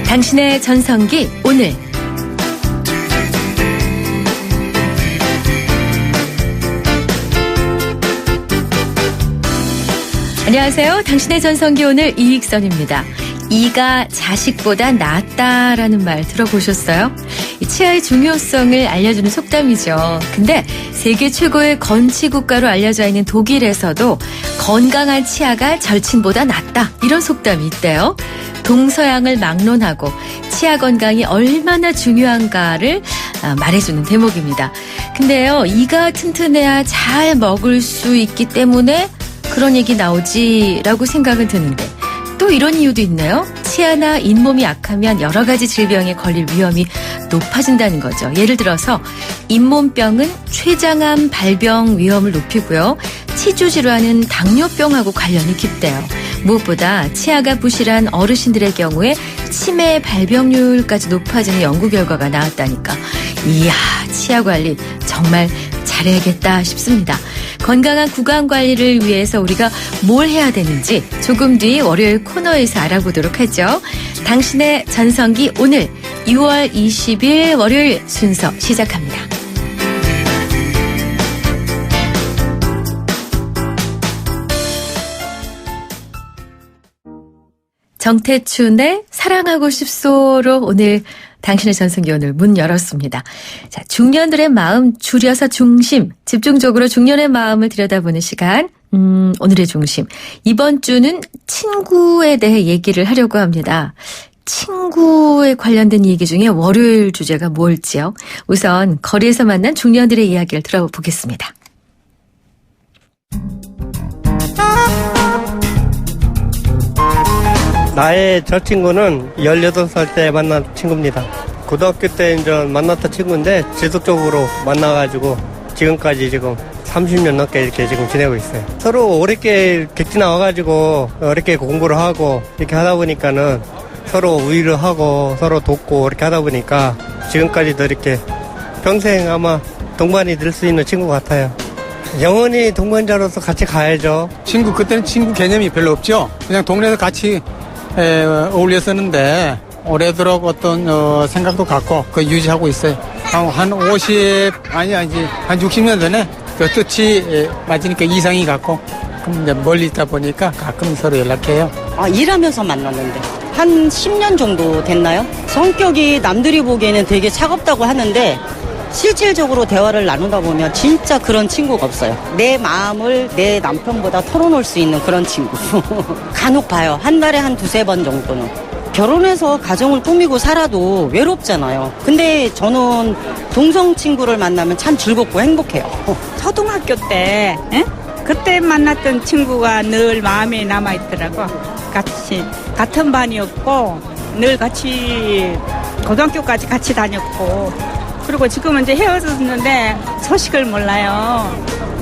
당신의 전성기 오늘. 안녕하세요. 당신의 전성기 오늘 이익선입니다. 이가 자식보다 낫다라는 말 들어보셨어요? 치아의 중요성을 알려주는 속담이죠. 근데 세계 최고의 건치 국가로 알려져 있는 독일에서도 건강한 치아가 절친보다 낫다, 이런 속담이 있대요. 동서양을 막론하고 치아 건강이 얼마나 중요한가를 말해주는 대목입니다. 근데요, 이가 튼튼해야 잘 먹을 수 있기 때문에 그런 얘기 나오지라고 생각은 드는데, 또 이런 이유도 있네요. 치아나 잇몸이 약하면 여러 가지 질병에 걸릴 위험이 높아진다는 거죠. 예를 들어서 잇몸병은 췌장암 발병 위험을 높이고요. 치주 질환은 당뇨병하고 관련이 깊대요. 무엇보다 치아가 부실한 어르신들의 경우에 치매 발병률까지 높아지는 연구 결과가 나왔다니까. 이야, 치아 관리 정말 잘해야겠다 싶습니다. 건강한 구강 관리를 위해서 우리가 뭘 해야 되는지 조금 뒤 월요일 코너에서 알아보도록 하죠. 당신의 전성기 오늘 6월 20일 월요일 순서 시작합니다. 정태춘의 사랑하고 싶소로 오늘 당신의 전성기 오늘 문 열었습니다. 자, 중년들의 마음 줄여서 중심, 집중적으로 중년의 마음을 들여다보는 시간, 오늘의 중심. 이번 주는 친구에 대해 얘기를 하려고 합니다. 친구에 관련된 얘기 중에 월요일 주제가 뭘지요? 우선 거리에서 만난 중년들의 이야기를 들어보겠습니다. 나의 저 친구는 18살 때 만난 친구입니다. 고등학교 때 이제 만났던 친구인데 지속적으로 만나가지고 지금까지 지금 30년 넘게 이렇게 지금 지내고 있어요. 서로 어렵게 객지 나와가지고 어렵게 공부를 하고 이렇게 하다 보니까는 서로 위로하고 서로 돕고 이렇게 하다 보니까 지금까지도 이렇게 평생 아마 동반이 될 수 있는 친구 같아요. 영원히 동반자로서 같이 가야죠. 친구, 그때는 친구 개념이 별로 없죠. 그냥 동네에서 같이 어울렸었는데 올해도록 어떤 생각도 갖고 그 유지하고 있어요. 한 50, 한 60년 전에 그 뜻이 맞으니까 이상이 갖고 그럼 이제 멀리 있다 보니까 가끔 서로 연락해요. 일하면서 만났는데 한 10년 정도 됐나요? 성격이 남들이 보기에는 되게 차갑다고 하는데 실질적으로 대화를 나누다 보면 진짜 그런 친구가 없어요. 내 마음을 내 남편보다 털어놓을 수 있는 그런 친구. 간혹 봐요. 한 달에 한 2-3번 정도는. 결혼해서 가정을 꾸미고 살아도 외롭잖아요. 근데 저는 동성 친구를 만나면 참 즐겁고 행복해요. 초등학교 때 그때 만났던 친구가 늘 마음에 남아있더라고. 같은 반이었고 늘 같이 고등학교까지 같이 다녔고, 그리고 지금은 이제 헤어졌는데 소식을 몰라요.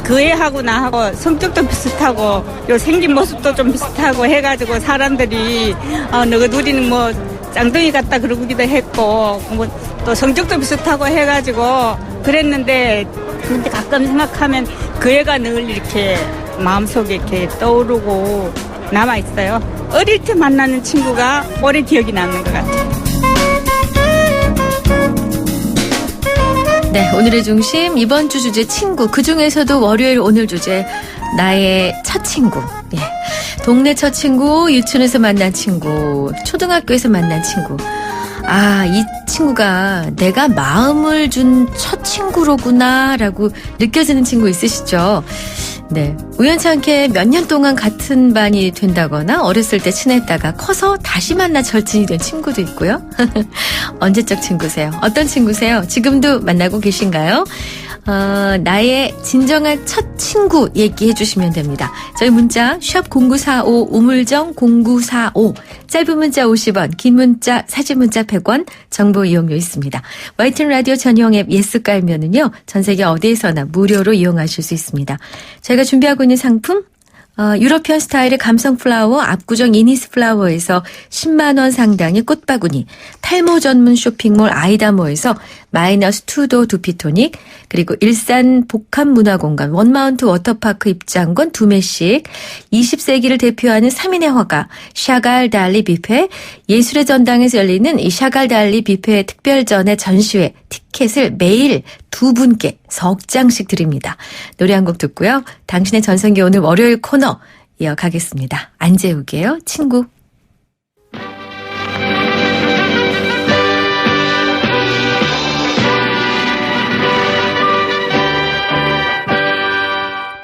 그 애하고 나하고 성격도 비슷하고 요 생긴 모습도 좀 비슷하고 해가지고 사람들이 너가 누리는 뭐 짱둥이 같다 그러기도 했고, 뭐 또 성격도 비슷하고 해가지고 그랬는데, 근데 가끔 생각하면 그 애가 늘 이렇게 마음속에 이렇게 떠오르고 남아있어요. 어릴 때 만나는 친구가 오래 기억이 남는 것 같아요. 네, 오늘의 중심, 이번 주 주제 친구. 그중에서도 월요일 오늘 주제 나의 첫 친구. 예. 동네 첫 친구, 유치원에서 만난 친구, 초등학교에서 만난 친구. 이 친구가 내가 마음을 준 첫 친구로구나 라고 느껴지는 친구 있으시죠? 네, 우연찮게 몇 년 동안 같은 반이 된다거나 어렸을 때 친했다가 커서 다시 만나 절친이 된 친구도 있고요. 언제적 친구세요? 어떤 친구세요? 지금도 만나고 계신가요? 나의 진정한 첫 친구 얘기해 주시면 됩니다. 저희 문자 샵 0945 우물정 0945, 짧은 문자 50원, 긴 문자 사진 문자 100원, 정보 이용료 있습니다. YTN 라디오 전용 앱 예스 깔면은요, 전 세계 어디에서나 무료로 이용하실 수 있습니다. 저희가 준비하고 있는 상품, 유러피언 스타일의 감성 플라워 압구정 이니스 플라워에서 10만 원 상당의 꽃바구니, 탈모 전문 쇼핑몰 아이다모에서 -2도 두피토닉, 그리고 일산 복합문화공간 원마운트 워터파크 입장권 2매씩, 20세기를 대표하는 3인의 화가 샤갈 달리 뷔페, 예술의 전당에서 열리는 이 샤갈 달리 뷔페 특별전의 전시회 티켓을 매일 2분께 석 장씩 드립니다. 노래 한 곡 듣고요. 당신의 전성기 오늘 월요일 코너 이어가겠습니다. 안재욱이에요. 친구.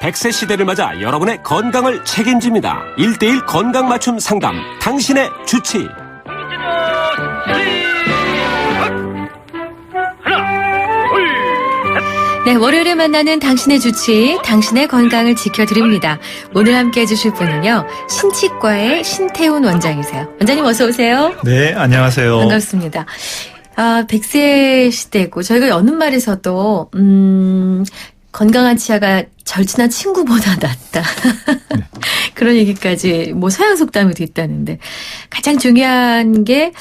백세 시대를 맞아 여러분의 건강을 책임집니다. 1:1 건강 맞춤 상담, 당신의 주치. 네, 월요일에 만나는 당신의 주치, 당신의 건강을 지켜드립니다. 오늘 함께 해주실 분은요, 신치과의 신태훈 원장이세요. 원장님 어서 오세요. 네, 안녕하세요. 반갑습니다. 100세 시대고 저희가 여는 말에서도 건강한 치아가 절친한 친구보다 낫다. 네. 그런 얘기까지 뭐 서양 속담에도 있다는데 가장 중요한 게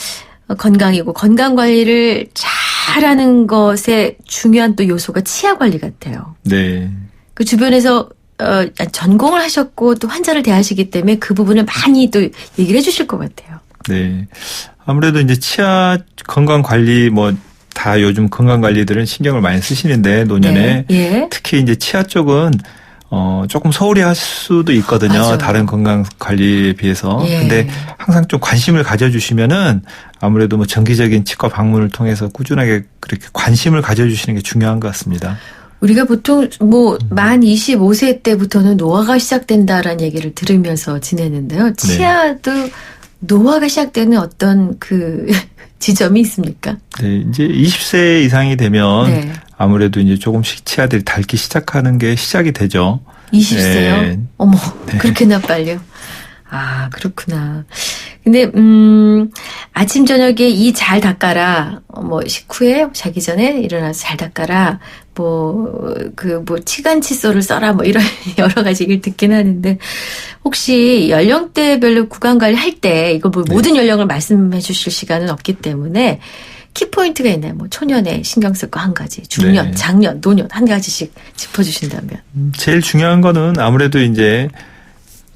건강이고 건강 관리를 잘하는 것에 중요한 또 요소가 치아 관리 같아요. 네. 그 주변에서 전공을 하셨고 또 환자를 대하시기 때문에 그 부분을 많이 또 얘기를 해주실 것 같아요. 네. 아무래도 이제 치아 건강 관리 다 요즘 건강 관리들은 신경을 많이 쓰시는데 노년에 네. 예. 특히 이제 치아 쪽은 조금 소홀히 할 수도 있거든요. 맞아요. 다른 건강 관리에 비해서. 예. 근데 항상 좀 관심을 가져주시면은 아무래도 정기적인 치과 방문을 통해서 꾸준하게 그렇게 관심을 가져주시는 게 중요한 것 같습니다. 우리가 보통 만 25세 때부터는 노화가 시작된다라는 얘기를 들으면서 지내는데요. 치아도 노화가 시작되는 어떤 지점이 있습니까? 네, 이제 20세 이상이 되면 아무래도 이제 조금씩 치아들이 닳기 시작하는 게 시작이 되죠. 20세요? 네. 어머, 그렇게나 빨리요? 아, 그렇구나. 근데, 아침, 저녁에 이 잘 닦아라. 식후에 자기 전에 일어나서 잘 닦아라. 치간 칫솔을 써라. 이런 여러 가지 얘기를 듣긴 하는데, 혹시 연령대별로 구강 관리 할 때, 이거 모든 연령을 말씀해 주실 시간은 없기 때문에, 키포인트가 있나요? 초년에 신경 쓸 거 한 가지, 중년, 장년, 노년 한 가지씩 짚어주신다면. 제일 중요한 거는 아무래도 이제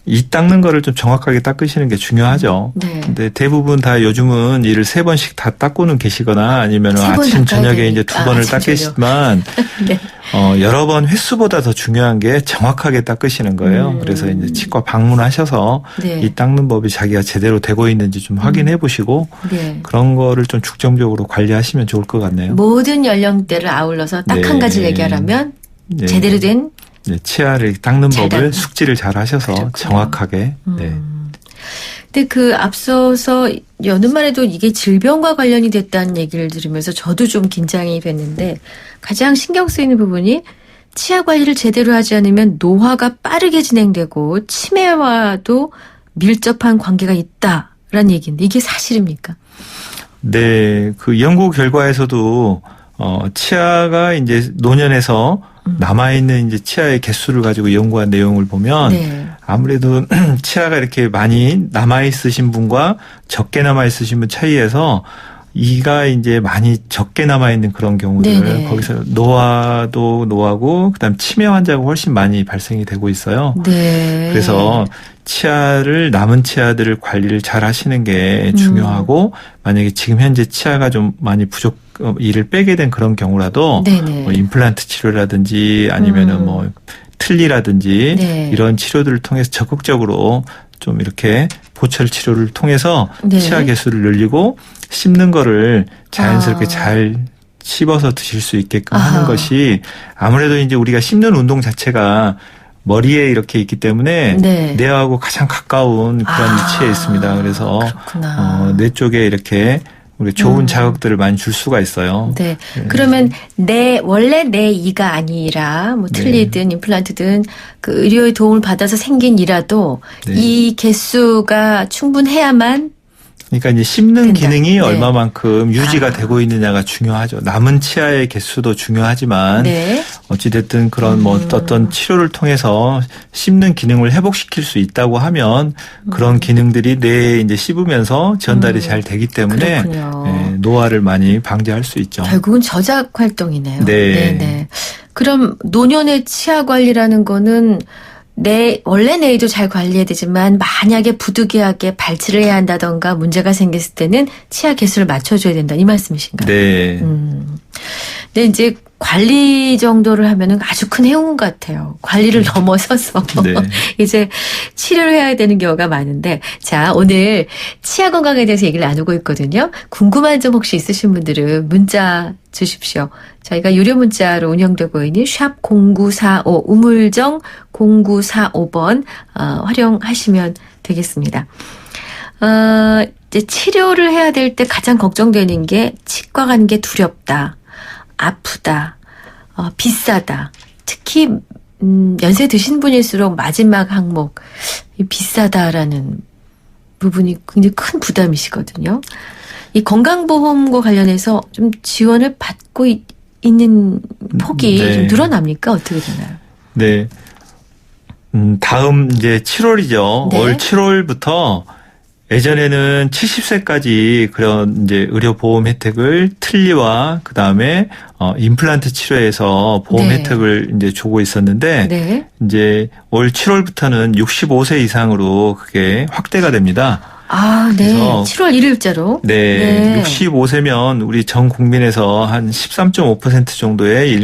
이 닦는 거를 좀 정확하게 닦으시는 게 중요하죠. 네. 근데 대부분 다 요즘은 이를 3번씩 다 닦고는 계시거나 아니면 아침, 저녁에 이제 2번을 닦으시지만 네. 여러 번 횟수보다 더 중요한 게 정확하게 닦으시는 거예요. 그래서 이제 치과 방문하셔서 이 닦는 법이 자기가 제대로 되고 있는지 좀 확인해 보시고 그런 거를 좀 중점적으로 관리하시면 좋을 것 같네요. 모든 연령대를 아울러서 딱 한 가지를 얘기하라면 제대로 된 치아를 닦는 법을 숙지를 잘 하셔서 그렇구나. 정확하게. 근데 앞서서 여는 말에도 이게 질병과 관련이 됐다는 얘기를 들으면서 저도 좀 긴장이 됐는데 가장 신경 쓰이는 부분이 치아 관리를 제대로 하지 않으면 노화가 빠르게 진행되고 치매와도 밀접한 관계가 있다라는 얘기인데 이게 사실입니까? 네, 연구 결과에서도 치아가 이제 노년에서 남아있는 이제 치아의 개수를 가지고 연구한 내용을 보면 아무래도 치아가 이렇게 많이 남아있으신 분과 적게 남아있으신 분 차이에서 이가 이제 많이 적게 남아있는 그런 경우들 거기서 노화도 노하고 그다음 치매 환자가 훨씬 많이 발생이 되고 있어요. 그래서 치아를 남은 치아들을 관리를 잘 하시는 게 중요하고 만약에 지금 현재 치아가 좀 많이 이를 빼게 된 그런 경우라도 임플란트 치료라든지 아니면은 틀니라든지 이런 치료들을 통해서 적극적으로 좀 이렇게 보철 치료를 통해서 치아 개수를 늘리고 씹는 거를 자연스럽게 잘 씹어서 드실 수 있게끔 하는 것이 아무래도 이제 우리가 씹는 운동 자체가 머리에 이렇게 있기 때문에 뇌하고 가장 가까운 그런 위치에 있습니다. 그래서 뇌 쪽에 이렇게 우리 좋은 자극들을 많이 줄 수가 있어요. 네. 그러면 원래 내 이가 아니라 틀니든 임플란트든 의료의 도움을 받아서 생긴 이라도 이 개수가 충분해야만 그러니까 이제 씹는 된다. 기능이 네. 얼마만큼 유지가 되고 있느냐가 중요하죠. 남은 치아의 개수도 중요하지만 네. 어찌됐든 그런 뭐 어떤 치료를 통해서 씹는 기능을 회복시킬 수 있다고 하면 그런 기능들이 뇌에 이제 씹으면서 전달이 잘 되기 때문에 그렇군요. 예, 노화를 많이 방지할 수 있죠. 결국은 저작 활동이네요. 네. 네. 그럼 노년의 치아 관리라는 거는 원래 뇌도 잘 관리해야 되지만 만약에 부득이하게 발치를 해야 한다던가 문제가 생겼을 때는 치아 개수를 맞춰줘야 된다. 이 말씀이신가요? 네. 근데 이제 관리 정도를 하면은 아주 큰 행운 같아요. 관리를 넘어서서 네. 이제 치료를 해야 되는 경우가 많은데, 자, 오늘 치아 건강에 대해서 얘기를 나누고 있거든요. 궁금한 점 혹시 있으신 분들은 문자 주십시오. 저희가 유료 문자로 운영되고 있는 샵 0945 우물정 0945번 활용하시면 되겠습니다. 이제 치료를 해야 될 때 가장 걱정되는 게 치과 가는 게 두렵다. 아프다, 비싸다. 특히 연세 드신 분일수록 마지막 항목 이 비싸다라는 부분이 굉장히 큰 부담이시거든요. 이 건강보험과 관련해서 좀 지원을 받고 있는 폭이 네. 좀 늘어납니까? 어떻게 되나요? 네. 다음 이제 7월이죠. 네. 올 7월부터 예전에는 70세까지 그런 이제 의료보험 혜택을 틀니와 그 다음에 임플란트 치료에서 보험 네. 혜택을 이제 주고 있었는데 네. 이제 올 7월부터는 65세 이상으로 그게 확대가 됩니다. 아, 네. 그래서 7월 1일자로. 네, 65세면 우리 전 국민에서 한 13.5% 정도의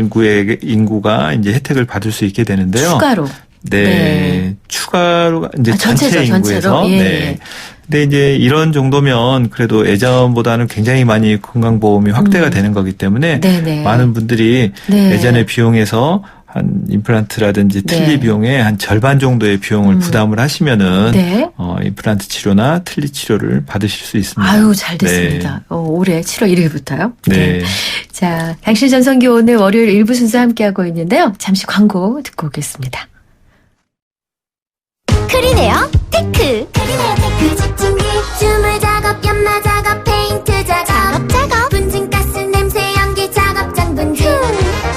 인구가 이제 혜택을 받을 수 있게 되는데요. 추가로. 네, 네. 추가로 이제 전체죠, 전체 인구에서. 전체로. 예. 네. 근데 이제 이런 정도면 그래도 예전보다는 굉장히 많이 건강보험이 확대가 되는 거기 때문에 네네. 많은 분들이 네. 예전의 비용에서 한 임플란트라든지 틀니 네. 비용의 한 절반 정도의 비용을 부담을 하시면은 네. 임플란트 치료나 틀니 치료를 받으실 수 있습니다. 아유, 잘 됐습니다. 올해 7월 1일부터요. 네. 자, 당신 전성기 오늘 월요일 일부 순서 함께하고 있는데요. 잠시 광고 듣고 오겠습니다. 크리네어 테크. 크리네어 테크 집중기 주물 작업 연마 작업 페인트 작업 분진가스 냄새 연기 작업 전분진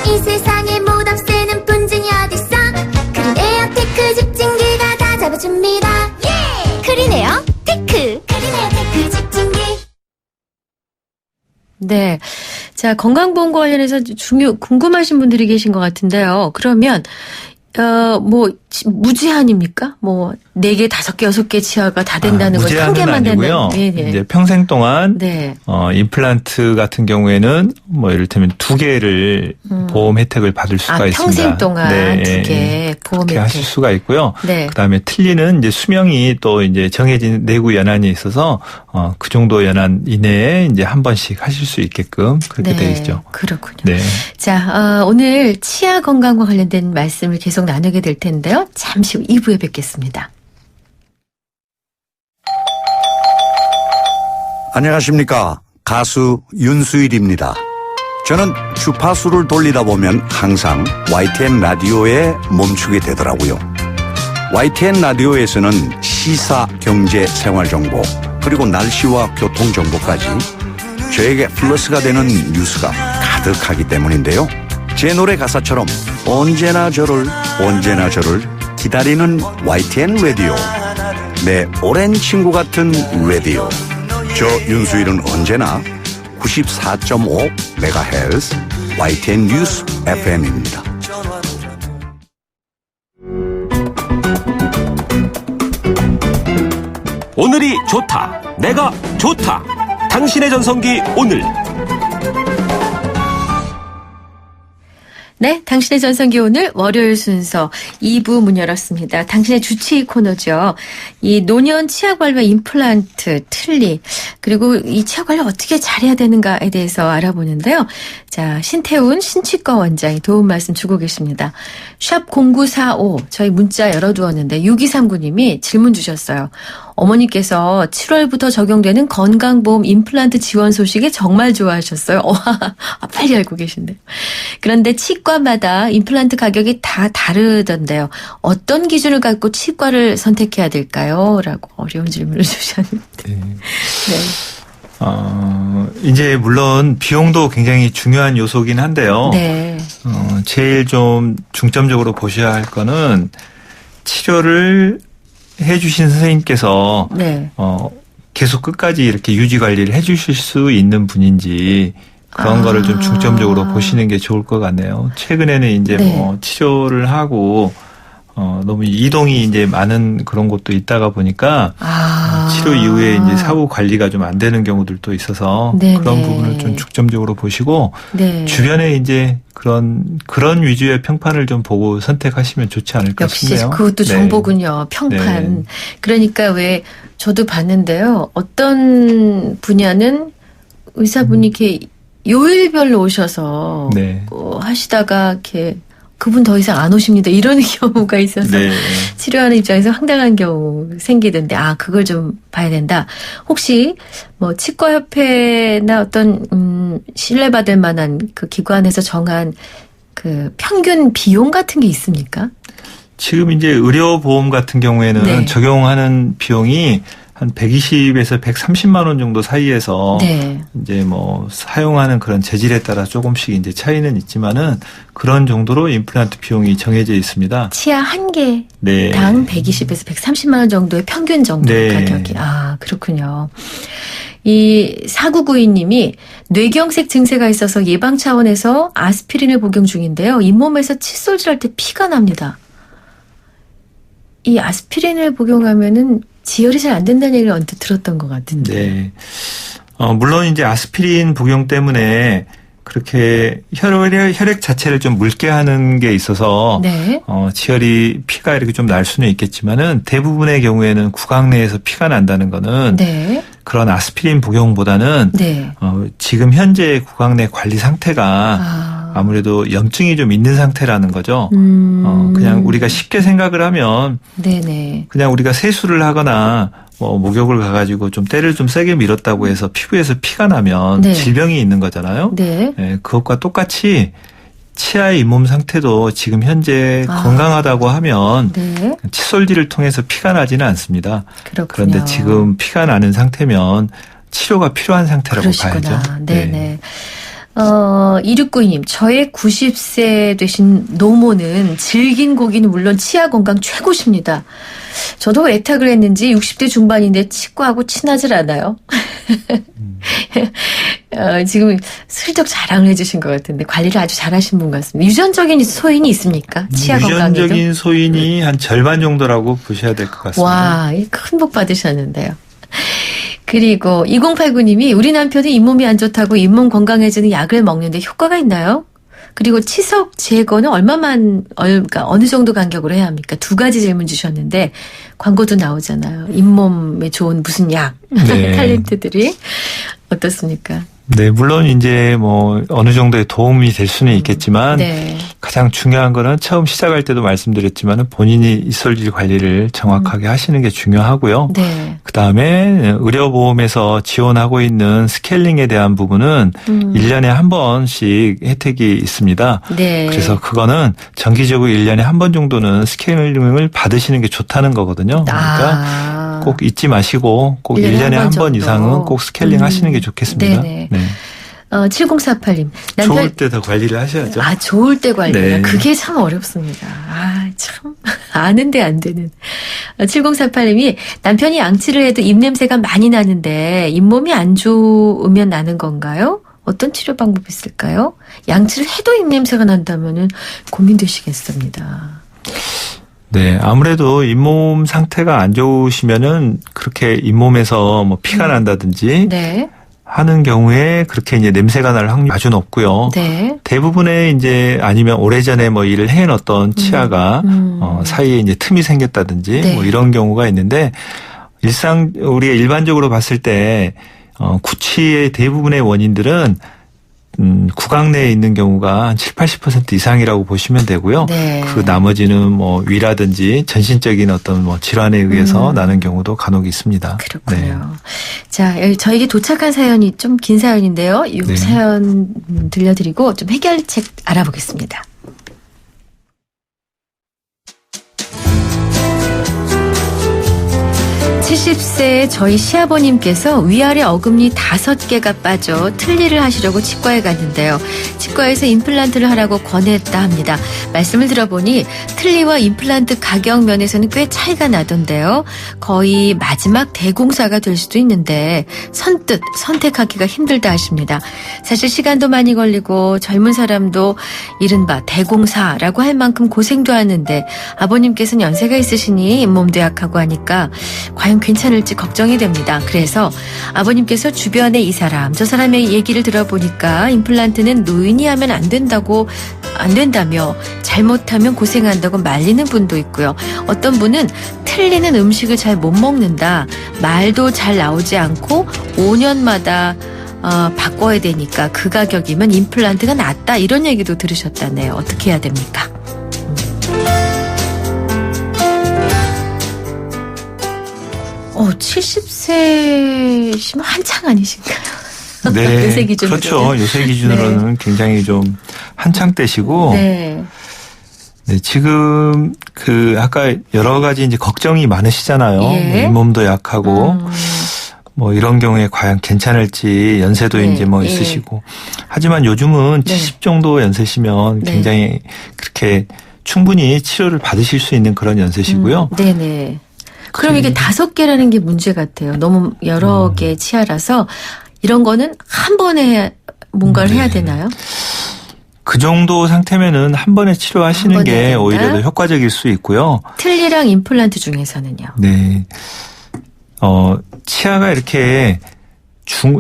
이 세상에 못 없애는 분진이 어딨어. 크리네어 테크 집중기가 다 잡아줍니다. 예! 크리네어 테크. 크리네어 테크 집중기. 네. 자, 건강보험과 관련해서 궁금하신 분들이 계신 것 같은데요. 그러면, 무제한입니까? 4개, 5개, 6개 치아가 다 된다는 거, 한 개만 아니고요. 된다는. 네. 이제 평생 동안 네. 임플란트 같은 경우에는 이를테면 2개를 보험 혜택을 받을 수가 있습니다. 평생 동안 네. 2개 보험 그렇게 하실 혜택. 수가 있고요. 네. 그다음에 틀니는 이제 수명이 또 이제 정해진 내구 연한이 있어서 그 정도 연한 이내에 이제 한 번씩 하실 수 있게끔 그렇게 네. 되어 있죠. 그렇군요. 네. 자, 오늘 치아 건강과 관련된 말씀을 계속 나누게 될 텐데요. 잠시 후 2부에 뵙겠습니다. 안녕하십니까. 가수 윤수일입니다. 저는 주파수를 돌리다 보면 항상 YTN 라디오에 멈추게 되더라고요. YTN 라디오에서는 시사, 경제, 생활정보 그리고 날씨와 교통정보까지 저에게 플러스가 되는 뉴스가 가득하기 때문인데요. 제 노래 가사처럼 언제나 저를 기다리는 YTN 라디오. 내 오랜 친구 같은 라디오. 저 윤수일은 언제나 94.5MHz YTN 뉴스 FM입니다. 오늘이 좋다. 내가 좋다. 당신의 전성기 오늘. 네, 당신의 전성기 오늘 월요일 순서 2부 문 열었습니다. 당신의 주치의 코너죠. 이 노년 치아 관리와 임플란트, 틀니, 그리고 이 치아 관리 어떻게 잘해야 되는가에 대해서 알아보는데요. 자, 신태훈 신치과 원장이 도움 말씀 주고 계십니다. 샵 0945 저희 문자 열어두었는데 6239님이 질문 주셨어요. 어머니께서 7월부터 적용되는 건강보험 임플란트 지원 소식에 정말 좋아하셨어요. 빨리 알고 계신데. 그런데 치과마다 임플란트 가격이 다 다르던데요. 어떤 기준을 갖고 치과를 선택해야 될까요? 라고 어려운 질문을 주셨는데. 네. 이제 물론 비용도 굉장히 중요한 요소긴 한데요. 네. 제일 좀 중점적으로 보셔야 할 거는 치료를 해주신 선생님께서 네. 계속 끝까지 이렇게 유지 관리를 해주실 수 있는 분인지 그런 거를 좀 중점적으로 보시는 게 좋을 것 같네요. 최근에는 이제 뭐 치료를 하고 너무 이동이 이제 많은 그런 곳도 있다가 보니까 치료 이후에 이제 사후 관리가 좀 안 되는 경우들도 있어서 그런 부분을 좀 중점적으로 보시고 주변에 이제 그런 위주의 평판을 좀 보고 선택하시면 좋지 않을까 싶네요. 역시 그것도 정보군요. 평판. 그러니까 왜 저도 봤는데요. 어떤 분야는 의사분이 이렇게 요일별로 오셔서 하시다가 이렇게 그분 더 이상 안 오십니다. 이런 경우가 있어서 치료하는 입장에서 황당한 경우 생기던데 그걸 좀 봐야 된다. 혹시 뭐 치과협회나 어떤 신뢰받을 만한 그 기관에서 정한 그 평균 비용 같은 게 있습니까? 지금 이제 의료보험 같은 경우에는 적용하는 비용이 한 120에서 130만 원 정도 사이에서 이제 뭐 사용하는 그런 재질에 따라 조금씩 이제 차이는 있지만은 그런 정도로 임플란트 비용이 정해져 있습니다. 치아 한 개당 120에서 130만 원 정도의 평균 정도 가격이. 그렇군요. 이 4992님이 뇌경색 증세가 있어서 예방 차원에서 아스피린을 복용 중인데요. 잇몸에서 칫솔질할 때 피가 납니다. 이 아스피린을 복용하면은 지혈이 잘 안 된다는 얘기를 언뜻 들었던 것 같은데. 물론 이제 아스피린 복용 때문에 그렇게 혈액 자체를 좀 묽게 하는 게 있어서 지혈이 피가 이렇게 좀 날 수는 있겠지만은 대부분의 경우에는 구강 내에서 피가 난다는 거는 그런 아스피린 복용보다는 지금 현재 구강 내 관리 상태가 아무래도 염증이 좀 있는 상태라는 거죠. 그냥 우리가 쉽게 생각을 하면 그냥 우리가 세수를 하거나 뭐 목욕을 가가지고 좀 때를 좀 세게 밀었다고 해서 피부에서 피가 나면 질병이 있는 거잖아요. 그것과 똑같이 치아의 잇몸 상태도 지금 현재 건강하다고 하면 칫솔질을 통해서 피가 나지는 않습니다. 그런데 지금 피가 나는 상태면 치료가 필요한 상태라고 봐야죠. 2692님, 저의 90세 되신 노모는 질긴 고기는 물론 치아 건강 최고십니다. 저도 애탁을 했는지 60대 중반인데 치과하고 친하질 않아요. 지금 슬쩍 자랑을 해주신 것 같은데 관리를 아주 잘하신 분 같습니다. 유전적인 소인이 있습니까? 치아 건강에도? 유전적인 소인이 한 절반 정도라고 보셔야 될 것 같습니다. 와, 큰 복 받으셨는데요. 그리고 2089님이 우리 남편이 잇몸이 안 좋다고 잇몸 건강해지는 약을 먹는데 효과가 있나요? 그리고 치석 제거는 그러니까 어느 정도 간격으로 해야 합니까? 두 가지 질문 주셨는데 광고도 나오잖아요. 잇몸에 좋은 무슨 약 탤런트들이 어떻습니까? 네, 물론 이제 뭐 어느 정도의 도움이 될 수는 있겠지만 가장 중요한 거는 처음 시작할 때도 말씀드렸지만은 본인이 이솔질 관리를 정확하게 하시는 게 중요하고요. 그다음에 의료보험에서 지원하고 있는 스케일링에 대한 부분은 1년에 한 번씩 혜택이 있습니다. 그래서 그거는 정기적으로 1년에 한 번 정도는 스케일링을 받으시는 게 좋다는 거거든요. 그러니까 꼭 잊지 마시고 꼭 1년에 한 번 이상은 꼭 스케일링 하시는 게 좋겠습니다. 7048님. 좋을 때 더 관리를 하셔야죠. 좋을 때 관리요. 그게 참 어렵습니다. 참 아는데 안 되는. 7048님이 남편이 양치를 해도 입냄새가 많이 나는데 잇몸이 안 좋으면 나는 건가요? 어떤 치료 방법이 있을까요? 양치를 해도 입냄새가 난다면은 고민되시겠습니다. 네, 아무래도 잇몸 상태가 안 좋으시면은 그렇게 잇몸에서 뭐 피가 난다든지 하는 경우에 그렇게 이제 냄새가 날 확률이 아주 높고요. 대부분의 이제 아니면 오래전에 뭐 일을 해놓던 치아가 사이에 이제 틈이 생겼다든지 뭐 이런 경우가 있는데 우리가 일반적으로 봤을 때 구취의 대부분의 원인들은 구강 내에 있는 경우가 한 70-80% 이상이라고 보시면 되고요. 네. 그 나머지는 뭐 위라든지 전신적인 어떤 뭐 질환에 의해서 나는 경우도 간혹 있습니다. 그렇군요. 네. 자, 저에게 도착한 사연이 좀 긴 사연인데요. 이 네. 사연 들려드리고 좀 해결책 알아보겠습니다. (70세) 저희 시아버님께서 위아래 어금니 5개가 빠져 틀니를 하시려고 치과에 갔는데요. 치과에서 임플란트를 하라고 권했다 합니다. 말씀을 들어보니 틀니와 임플란트 가격 면에서는 꽤 차이가 나던데요. 거의 마지막 대공사가 될 수도 있는데 선뜻 선택하기가 힘들다 하십니다. 사실 시간도 많이 걸리고 젊은 사람도 이른바 대공사라고 할 만큼 고생도 하는데 아버님께서는 연세가 있으시니 잇몸도 약하고 하니까 과연 괜찮을지 걱정이 됩니다. 그래서 아버님께서 주변에 이 사람 저 사람의 얘기를 들어보니까 임플란트는 노인이 하면 안 된다며 잘못하면 고생한다고 말리는 분도 있고요. 어떤 분은 틀리는 음식을 잘 못 먹는다. 말도 잘 나오지 않고 5년마다 바꿔야 되니까 그 가격이면 임플란트가 낫다. 이런 얘기도 들으셨다네요. 어떻게 해야 됩니까? 70세시면 한창 아니신가요? 네. 요새 기준으로. 그렇죠. 요새 기준으로는 네. 굉장히 좀 한창 때시고. 네. 네, 지금 아까 여러 가지 이제 걱정이 많으시잖아요. 예. 잇몸도 약하고 뭐 이런 경우에 과연 괜찮을지 연세도 네. 이제 뭐 있으시고. 하지만 요즘은 네. 70 정도 연세시면 굉장히 네. 그렇게 충분히 치료를 받으실 수 있는 그런 연세시고요. 네네. 그럼 이게 5개라는 게 문제 같아요. 너무 여러 개 치아라서 이런 거는 한 번에 뭔가를 해야 되나요? 그 정도 상태면은 한 번에 치료하시는 게 된다? 오히려 더 효과적일 수 있고요. 틀니랑 임플란트 중에서는요? 네. 치아가 이렇게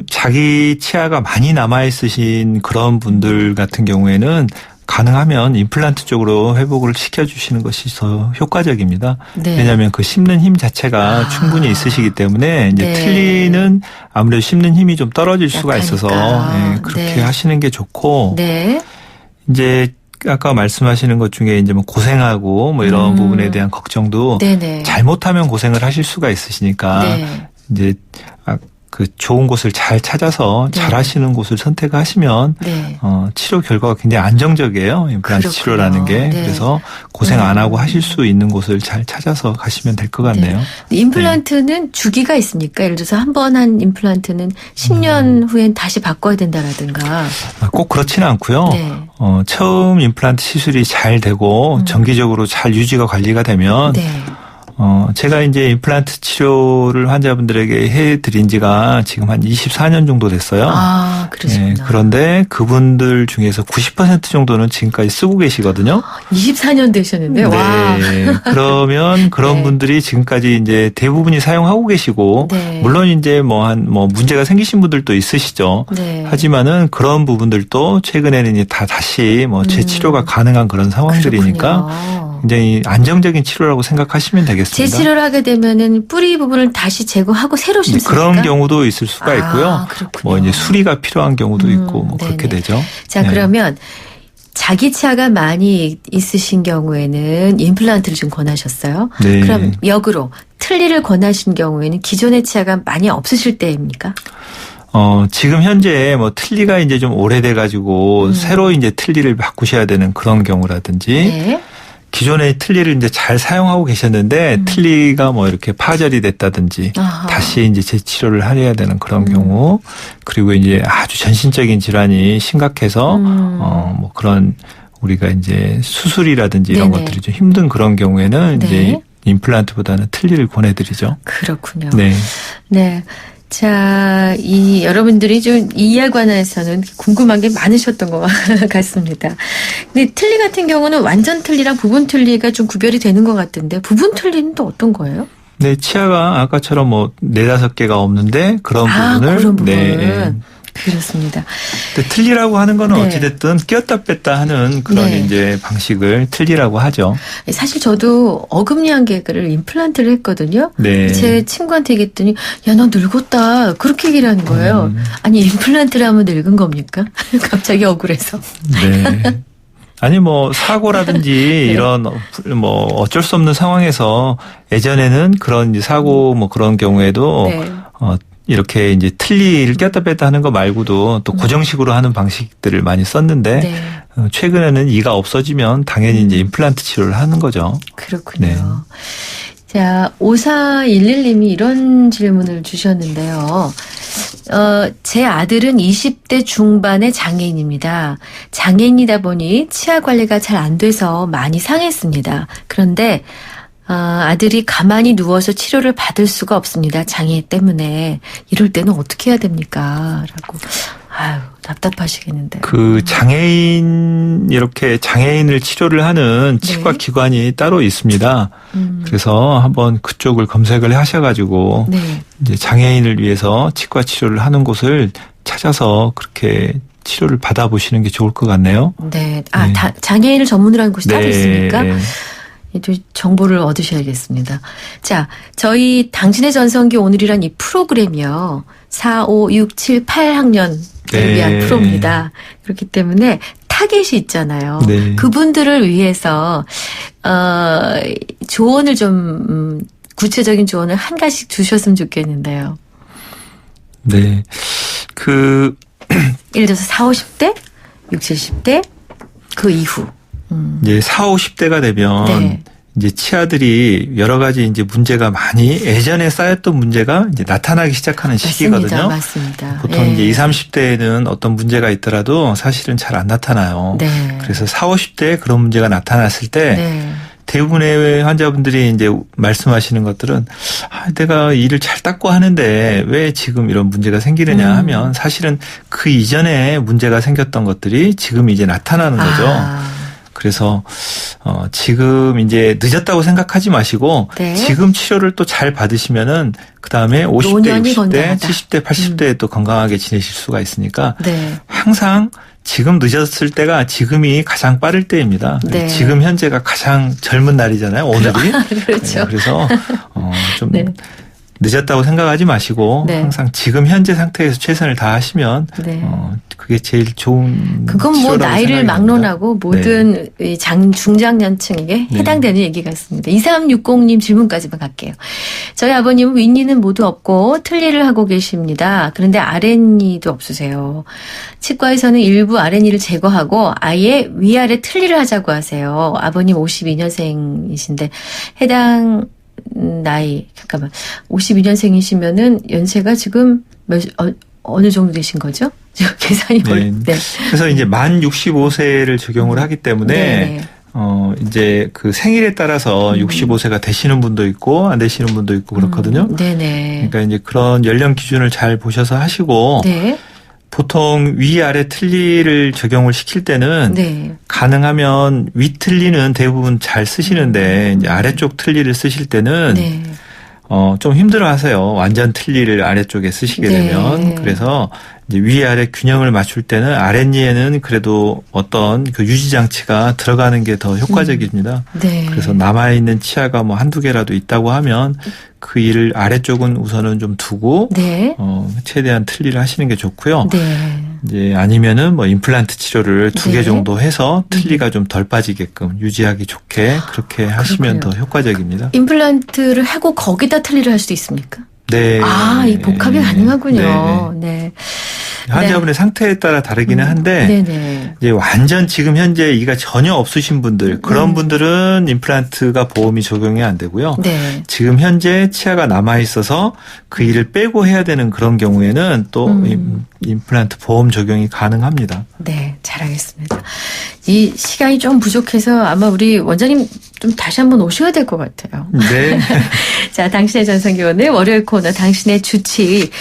자기 치아가 많이 남아있으신 그런 분들 같은 경우에는 가능하면 임플란트 쪽으로 회복을 시켜주시는 것이 더 효과적입니다. 네. 왜냐하면 그 씹는 힘 자체가 충분히 있으시기 때문에 이제 네. 틀니는 아무래도 씹는 힘이 좀 떨어질 수가 있어서 네, 그렇게 네. 하시는 게 좋고 네. 이제 아까 말씀하시는 것 중에 이제 뭐 고생하고 뭐 이런 부분에 대한 걱정도 네네. 잘못하면 고생을 하실 수가 있으시니까 네. 이제 그 좋은 곳을 잘 찾아서 네. 잘 하시는 곳을 선택하시면 네. 치료 결과가 굉장히 안정적이에요. 임플란트 그렇군요. 치료라는 게. 네. 그래서 고생 안 하고 하실 수 있는 곳을 잘 찾아서 가시면 될 것 같네요. 네. 임플란트는 주기가 있습니까? 예를 들어서 한 번 한 임플란트는 10년 후엔 다시 바꿔야 된다라든가. 꼭 그렇지는 않고요. 네. 처음 임플란트 시술이 잘 되고 정기적으로 잘 유지가 관리가 되면 네. 제가 이제 임플란트 치료를 환자분들에게 해드린 지가 지금 한 24년 정도 됐어요. 아, 그러시구나. 네, 그런데 그분들 중에서 90% 정도는 지금까지 쓰고 계시거든요. 24년 되셨는데, 와. 네. 그러면 그런 네. 분들이 지금까지 이제 대부분이 사용하고 계시고, 네. 물론 이제 뭐 문제가 생기신 분들도 있으시죠. 네. 하지만은 그런 부분들도 최근에는 이제 다시 뭐 재치료가 가능한 그런 상황들이니까 그렇군요. 굉장히 안정적인 치료라고 생각하시면 되겠습니다. 재치료를 하게 되면은 뿌리 부분을 다시 제거하고 새로 심습니까? 그런 경우도 있을 수가 있고요. 그렇군요. 뭐 이제 수리가 필요한 경우도 있고 뭐 그렇게 네네. 되죠. 자, 네. 그러면 자기 치아가 많이 있으신 경우에는 임플란트를 좀 권하셨어요. 네. 그럼 역으로 틀니를 권하신 경우에는 기존의 치아가 많이 없으실 때입니까? 지금 현재 뭐 틀니가 이제 좀 오래돼가지고 새로 이제 틀니를 바꾸셔야 되는 그런 경우라든지 네. 기존의 틀니를 이제 잘 사용하고 계셨는데 틀니가 뭐 이렇게 파절이 됐다든지 아하. 다시 이제 재치료를 하셔야 되는 그런 경우 그리고 이제 아주 전신적인 질환이 심각해서 뭐 그런 우리가 이제 수술이라든지 이런 네네. 것들이 좀 힘든 그런 경우에는 네. 이제 임플란트보다는 틀니를 권해드리죠. 그렇군요. 네. 네. 자, 여러분들이 좀 이에 관해서는 궁금한 게 많으셨던 것 같습니다. 근데 틀니 같은 경우는 완전 틀니랑 부분 틀니가 좀 구별이 되는 것 같은데, 부분 틀니는 또 어떤 거예요? 네, 치아가 아까처럼 뭐 4-5개가 없는데 그런 부분을 그런 부분. 네, 그렇습니다. 근데 틀니라고 하는 거는 네. 어찌됐든 끼었다 뺐다 하는 그런 네. 이제 방식을 틀니라고 하죠. 사실 저도 어금니한 개를 임플란트를 했거든요. 네. 제 친구한테 얘기했더니 야, 너 늙었다. 그렇게 얘기를 하는 거예요. 아니 임플란트를 하면 늙은 겁니까? 갑자기 억울해서. 네. 아니 뭐 사고라든지 네. 이런 뭐 어쩔 수 없는 상황에서 예전에는 그런 이제 사고 뭐 그런 경우에도 네. 이렇게 이제 틀니를 꼈다 뺐다 하는 거 말고도 또 고정식으로 하는 방식들을 많이 썼는데 네. 최근에는 이가 없어지면 당연히 이제 임플란트 치료를 하는 거죠. 그렇군요. 네. 자, 5411님이 이런 질문을 주셨는데요. 제 아들은 20대 중반의 장애인입니다. 장애인이다 보니 치아 관리가 잘 안 돼서 많이 상했습니다. 그런데 아들이 가만히 누워서 치료를 받을 수가 없습니다. 장애 때문에. 이럴 때는 어떻게 해야 됩니까? 라고. 아유, 답답하시겠는데. 그 장애인 이렇게 장애인을 치료를 하는 치과 네. 기관이 따로 있습니다. 그래서 한번 그쪽을 검색을 하셔가지고 네. 이제 장애인을 위해서 치과 치료를 하는 곳을 찾아서 그렇게 치료를 받아보시는 게 좋을 것 같네요. 네. 네. 장애인을 전문으로 하는 곳이 따로 네. 있습니까? 또 정보를 얻으셔야겠습니다. 자, 저희 당신의 전성기 오늘이란 이 프로그램이요. 4, 5, 6, 7, 8학년을 네. 위한 프로입니다. 그렇기 때문에 타겟이 있잖아요. 네. 그분들을 위해서 조언을 좀 구체적인 조언을 한 가지씩 주셨으면 좋겠는데요. 네. 예를 들어서 4, 50대, 60, 70대 그 이후. 이제 4, 50대가 되면 네. 이제 치아들이 여러 가지 이제 문제가 많이 예전에 쌓였던 문제가 이제 나타나기 시작하는 시기거든요. 맞습니다. 보통 예. 이제 20, 30대에는 어떤 문제가 있더라도 사실은 잘 안 나타나요. 네. 그래서 4, 50대에 그런 문제가 나타났을 때 네. 대부분의 환자분들이 이제 말씀하시는 것들은 내가 일을 잘 닦고 하는데 왜 지금 이런 문제가 생기느냐 하면 사실은 그 이전에 문제가 생겼던 것들이 지금 이제 나타나는 거죠. 그래서 지금 이제 늦었다고 생각하지 마시고 네. 지금 치료를 또 잘 받으시면은 그다음에 50대, 노년이 60대, 건강하다. 70대, 80대에 또 건강하게 지내실 수가 있으니까 네. 항상 지금 늦었을 때가 지금이 가장 빠를 때입니다. 네. 지금 현재가 가장 젊은 날이잖아요. 오늘이. 그렇죠. 네, 그래서 좀 네. 늦었다고 생각하지 마시고 네. 항상 지금 현재 상태에서 최선을 다하시면 네. 그게 제일 좋은 그건 뭐 치료라고 나이를 생각이 막론하고 됩니다. 모든 이 중장년층에게 네. 해당되는 얘기 같습니다. 2360님 질문까지만 갈게요. 저희 아버님은 윗니는 모두 없고 틀니를 하고 계십니다. 그런데 아랫니도 없으세요. 치과에서는 일부 아랫니를 제거하고 아예 위아래 틀니를 하자고 하세요. 아버님 52년생이신데 해당 나이 잠깐만 52년생이시면은 연세가 지금 어느 정도 되신 거죠? 계산이 네. 네. 그래서 이제 만 65세를 적용을 하기 때문에 네. 이제 그 생일에 따라서 65세가 되시는 분도 있고 안 되시는 분도 있고 그렇거든요. 네네. 그러니까 이제 그런 연령 기준을 잘 보셔서 하시고 네. 보통 위아래 틀니를 적용을 시킬 때는 네. 가능하면 위 틀니는 대부분 잘 쓰시는데 이제 아래쪽 틀니를 쓰실 때는 네. 좀 힘들어 하세요. 완전 틀니를 아래쪽에 쓰시게 네. 되면. 그래서 이제 위아래 균형을 맞출 때는 아랫니에는 그래도 어떤 그 유지장치가 들어가는 게 더 효과적입니다. 네. 그래서 남아있는 치아가 뭐 한두 개라도 있다고 하면 그 일을 아래쪽은 우선은 좀 두고 네. 최대한 틀니를 하시는 게 좋고요. 네. 이제 아니면은 뭐 임플란트 치료를 2개 네. 정도 해서 틀니가 좀 덜 빠지게끔 유지하기 좋게 그렇게 하시면 그렇군요. 더 효과적입니다. 임플란트를 하고 거기다 틀니를 할 수도 있습니까? 네. 이 복합이 가능하군요. 네. 환자분의 상태에 따라 다르기는 한데 네네. 이제 완전 지금 현재 이가 전혀 없으신 분들 그런 분들은 임플란트가 보험이 적용이 안 되고요. 네. 지금 현재 치아가 남아 있어서 그 일을 빼고 해야 되는 그런 경우에는 또 임플란트 보험 적용이 가능합니다. 네, 잘하겠습니다. 이 시간이 좀 부족해서 아마 우리 원장님 좀 다시 한번 오셔야 될 것 같아요. 네. 자, 당신의 전성기 오늘 월요일 코너 당신의 주치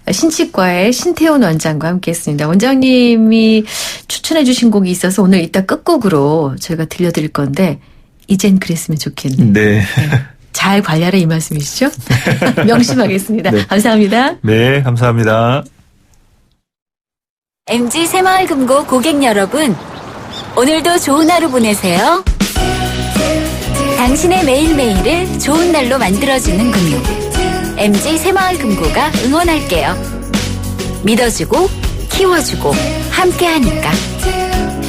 신치과의 신태훈 원장과 함께했습니다. 원장님이 추천해 주신 곡이 있어서 오늘 이따 끝곡으로 저희가 들려드릴 건데 이젠 그랬으면 좋겠네요. 네. 잘 관리하라 이 말씀이시죠? 명심하겠습니다. 네. 감사합니다. 네, 감사합니다. MG 새마을금고 고객 여러분, 오늘도 좋은 하루 보내세요. 당신의 매일매일을 좋은 날로 만들어주는 금융, MG 새마을금고가 응원할게요. 믿어주고 키워주고 함께하니까.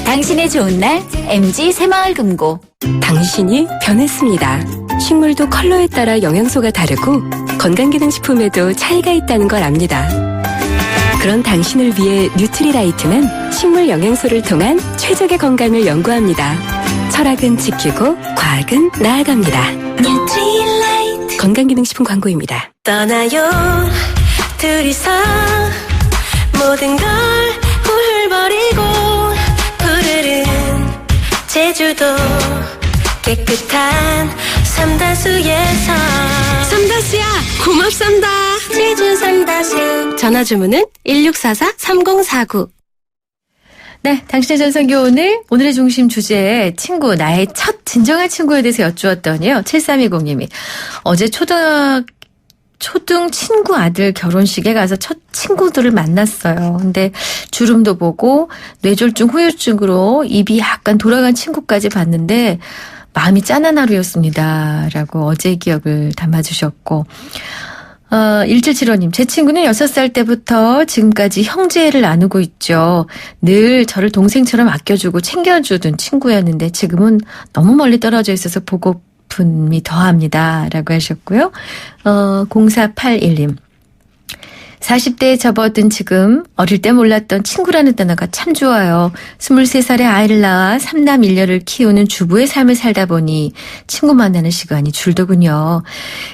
당신의 좋은 날 MG 새마을금고. 당신이 변했습니다. 식물도 컬러에 따라 영양소가 다르고 건강기능식품에도 차이가 있다는 걸 압니다. 그런 당신을 위해 뉴트리라이트는 식물 영양소를 통한 최적의 건강을 연구합니다. 철학은 지키고 과학은 나아갑니다. 뉴트리라이트. 건강기능식품 광고입니다. 떠나요 둘이서 모든 걸 훌훌버리고 푸르른 제주도 깨끗한 삼다수에서 삼다수야 고맙습니다. 제주 삼다수. 전화 주문은 1644-3049. 네, 당신의 전성기 오늘의 중심 주제 친구, 나의 첫 진정한 친구에 대해서 여쭈었더니요. 7320님이 어제 초등 친구 아들 결혼식에 가서 첫 친구들을 만났어요. 근데 주름도 보고 뇌졸중 후유증으로 입이 약간 돌아간 친구까지 봤는데 마음이 짠한 하루였습니다. 라고 어제 기억을 담아주셨고 1775님, 제 친구는 6살 때부터 지금까지 형제를 나누고 있죠. 늘 저를 동생처럼 아껴주고 챙겨주던 친구였는데 지금은 너무 멀리 떨어져 있어서 보고픔이 더합니다. 라고 하셨고요. 0481님. 40대에 접어든 지금 어릴 때 몰랐던 친구라는 단어가 참 좋아요. 23살에 아이를 낳아 3남 1녀를 키우는 주부의 삶을 살다 보니 친구 만나는 시간이 줄더군요.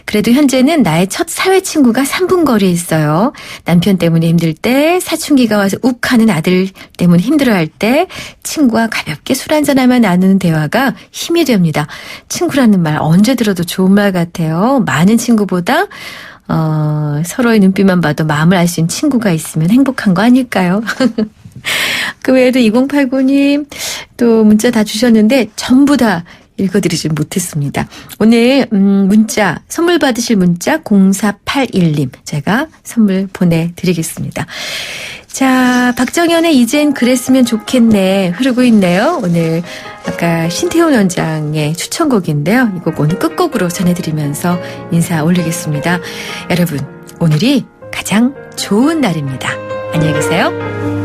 그래도 현재는 나의 첫 사회 친구가 3분 거리에 있어요. 남편 때문에 힘들 때, 사춘기가 와서 욱하는 아들 때문에 힘들어할 때 친구와 가볍게 술 한잔하며 나누는 대화가 힘이 됩니다. 친구라는 말 언제 들어도 좋은 말 같아요. 많은 친구보다 서로의 눈빛만 봐도 마음을 알 수 있는 친구가 있으면 행복한 거 아닐까요? 그 외에도 2089님 또 문자 다 주셨는데 전부 다 읽어드리지 못했습니다. 오늘 문자, 선물 받으실 문자 0481님 제가 선물 보내드리겠습니다. 자, 박정현의 이젠 그랬으면 좋겠네 흐르고 있네요. 오늘 아까 신태훈 원장의 추천곡인데요. 이 곡 오늘 끝곡으로 전해드리면서 인사 올리겠습니다. 여러분, 오늘이 가장 좋은 날입니다. 안녕히 계세요.